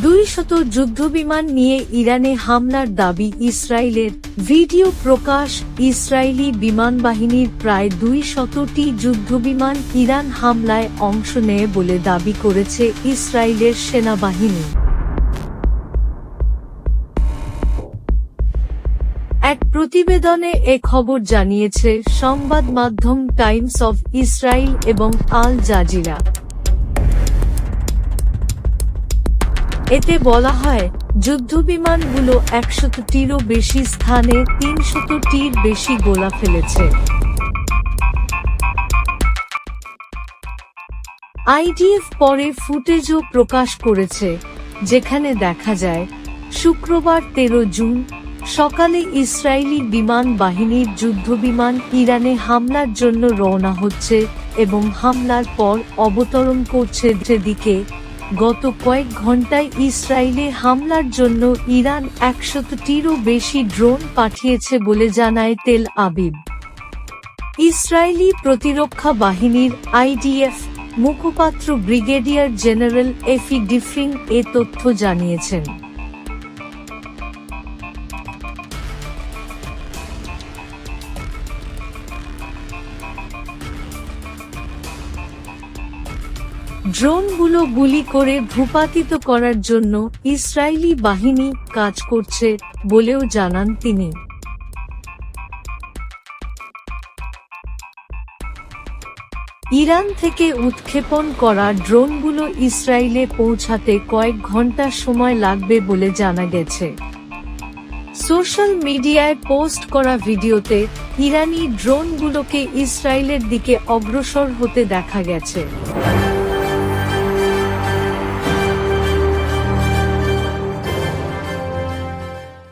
200 যুদ্ধবিমান নিয়ে ইরানে হামলার দাবি ইসরায়েলের। ভিডিও প্রকাশ। ইসরায়েলি বিমানবাহিনীর প্রায় 200টি যুদ্ধবিমান ইরান হামলায় অংশ নেয় বলে দাবি করেছে ইসরায়েলের সেনাবাহিনী। এক প্রতিবেদনে এ খবর জানিয়েছে সংবাদ মাধ্যম টাইমস অফ ইসরায়েল এবং আল জাজিরা। এতে বলা হয়, যুদ্ধবিমানগুলো 100টিরও বেশি স্থানে 300টির বেশি গোলা ফেলেছে। আইডিএফ পরে ফুটেজও প্রকাশ করেছে, যেখানে দেখা যায় শুক্রবার 13 জুন সকালে ইসরায়েলি বিমান বাহিনীর যুদ্ধবিমান ইরানে হামলার জন্য রওনা হচ্ছে এবং হামলার পর অবতরণ করছে। যেদিকে গত কয়েক ঘন্টায় ইসরায়েলে হামলার জন্য ইরান 100টিরও বেশি ড্রোন পাঠিয়েছে বলে জানায় তেল আবিব। ইসরায়েলি প্রতিরক্ষা বাহিনীর আইডিএফ মুখপাত্র ব্রিগেডিয়ার জেনারেল এফি ডিফরিং এ তথ্য জানিয়েছেন। ড্রোনগুলো গুলি করে ভূপাতিত করার জন্য ইসরায়েলি বাহিনী কাজ করছে বলেও জানান তিনি। ইরান থেকে উৎক্ষেপণ করা ড্রোনগুলো ইসরায়েলে পৌঁছাতে কয়েক ঘন্টা সময় লাগবে বলে জানা গেছে। সোশ্যাল মিডিয়ায় পোস্ট করা ভিডিওতে ইরানি ড্রোনগুলোকে ইসরায়েলের দিকে অগ্রসর হতে দেখা গেছে।